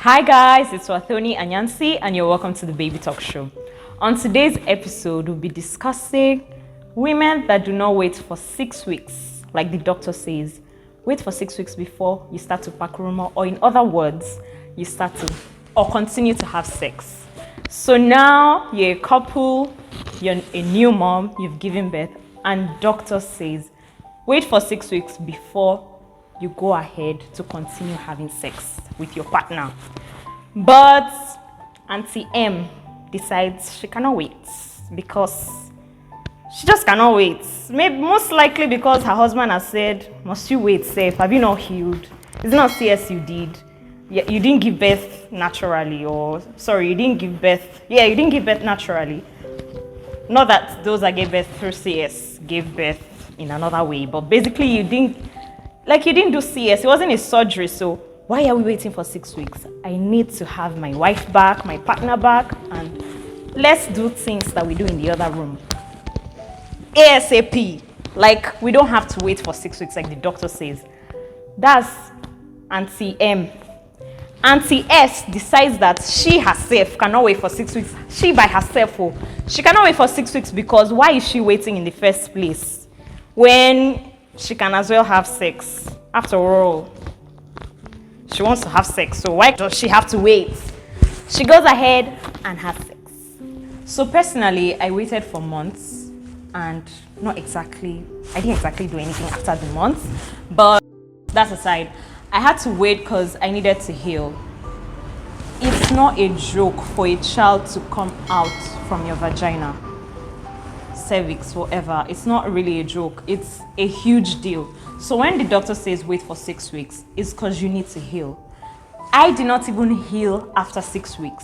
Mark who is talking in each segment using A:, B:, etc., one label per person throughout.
A: Hi guys, it's Wathoni and Yancy, and you're welcome to the Baby Talk Show. On today's episode, we'll be discussing women that do not wait for 6 weeks, like the doctor says. Wait for 6 weeks before you start to pack rumor, or in other words, you start to or continue to have sex. So now you're a couple, you're a new mom, you've given birth, and doctor says, wait for 6 weeks before you go ahead to continue having sex with your partner. But Auntie M decides she cannot wait because she just cannot wait. Maybe most likely because her husband has said, must you wait safe? Have you not healed? It's not CS you did. Yeah, you didn't give birth naturally, you didn't give birth. Yeah, you didn't give birth naturally. Not that those that gave birth through CS gave birth in another way, but basically you didn't do CS. It wasn't a surgery, so why are we waiting for 6 weeks? I need to have my wife back, my partner back, and let's do things that we do in the other room. ASAP. Like, we don't have to wait for 6 weeks like the doctor says. That's Auntie M. Auntie S decides that she herself cannot wait for 6 weeks. She by herself, she cannot wait for 6 weeks because why is she waiting in the first place when she can as well have sex? After all, she wants to have sex, so why does she have to wait? She goes ahead and has sex. So personally, I waited for months and I didn't exactly do anything after the months, but that's aside. I had to wait because I needed to heal. It's not a joke for a child to come out from your vagina, cervix, whatever. It's not really a joke. It's a huge deal. So when the doctor says wait for 6 weeks, it's because you need to heal. I did not even heal after 6 weeks.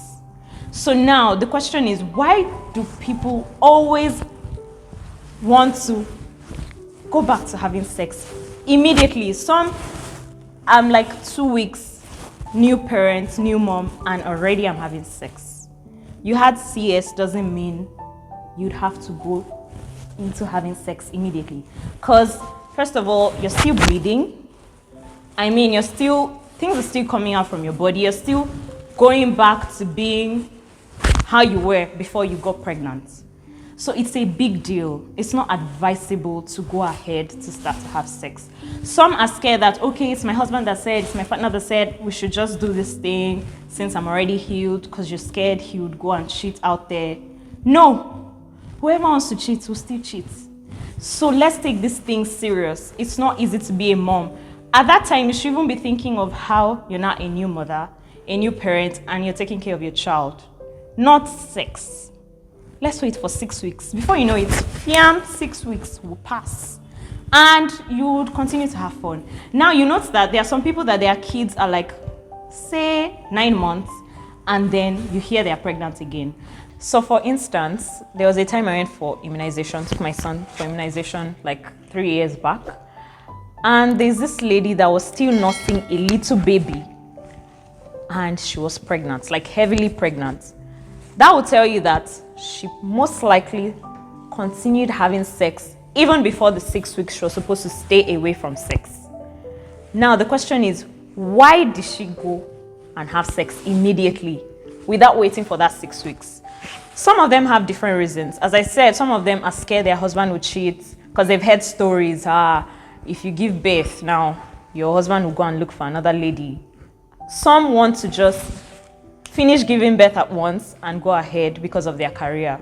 A: So now the question is, why do people always want to go back to having sex immediately? Some, I'm like 2 weeks, new parents, new mom, and already I'm having sex. You had CS doesn't mean you'd have to go into having sex immediately. Because, first of all, you're still bleeding. Things are still coming out from your body. You're still going back to being how you were before you got pregnant. So it's a big deal. It's not advisable to go ahead to start to have sex. Some are scared that, okay, it's my husband that said, it's my partner that said, we should just do this thing since I'm already healed, because you're scared he would go and cheat out there. No. Whoever wants to cheat will still cheat. So let's take this thing serious. It's not easy to be a mom. At that time, you should even be thinking of how you're not a new mother, a new parent, and you're taking care of your child, not sex. Let's wait for 6 weeks. Before you know it, 6 weeks will pass. And you would continue to have fun. Now, you notice that there are some people that their kids are like, say, 9 months, and then you hear they're pregnant again. So for instance, there was a time I went for immunization, took my son for immunization like 3 years back. And there's this lady that was still nursing a little baby. And she was pregnant, like heavily pregnant. That would tell you that she most likely continued having sex even before the 6 weeks she was supposed to stay away from sex. Now the question is, why did she go and have sex immediately without waiting for that 6 weeks? Some of them have different reasons. As I said, some of them are scared their husband will cheat because they've heard stories. If you give birth now, your husband will go and look for another lady. Some want to just finish giving birth at once and go ahead because of their career.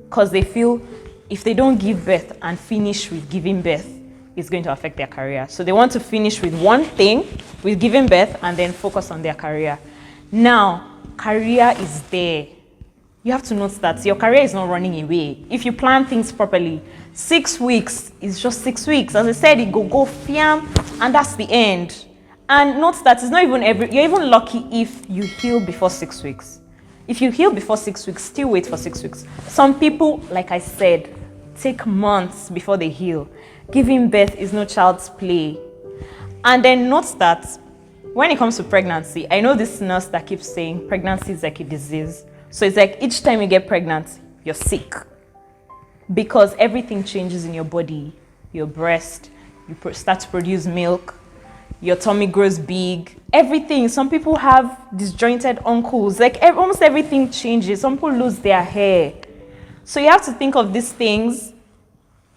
A: Because they feel if they don't give birth and finish with giving birth, it's going to affect their career. So they want to finish with one thing, with giving birth, and then focus on their career. Now, career is there. You have to note that your career is not running away. If you plan things properly, 6 weeks is just 6 weeks. As I said, it go fiam, and that's the end. And note that it's not even you're even lucky if you heal before 6 weeks. If you heal before 6 weeks, still wait for 6 weeks. Some people, like I said, take months before they heal. Giving birth is no child's play. And then note that when it comes to pregnancy, I know this nurse that keeps saying pregnancy is like a disease. So it's like each time you get pregnant, you're sick. Because everything changes in your body. Your breast, you start to produce milk. your tummy grows big, everything. Some people have disjointed ankles, like almost everything changes. Some people lose their hair. So you have to think of these things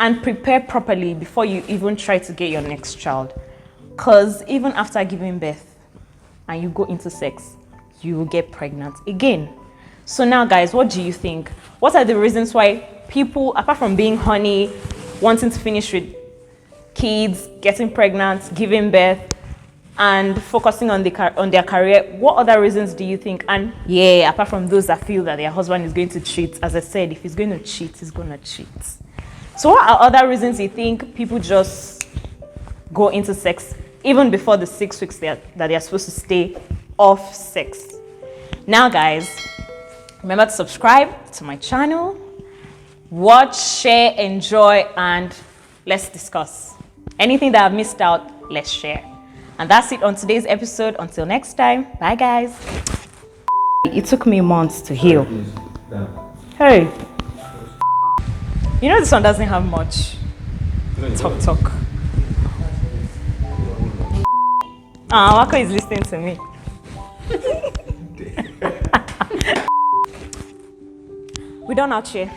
A: and prepare properly before you even try to get your next child. Because even after giving birth and you go into sex, you will get pregnant again. So now guys, what do you think? What are the reasons why people, apart from being horny, wanting to finish with kids, getting pregnant, giving birth, and focusing on their career, what other reasons do you think? And yeah, apart from those that feel that their husband is going to cheat, as I said, if he's going to cheat, he's going to cheat. So what are other reasons you think people just go into sex even before the 6 weeks that they are supposed to stay off sex? Now guys, remember to subscribe to my channel, watch, share, enjoy, and let's discuss. Anything that I've missed out, let's share. And that's it on today's episode. Until next time, bye guys. It took me months to heal. Hey, you know this one doesn't have much talk. Wako is listening to me. We don't out here.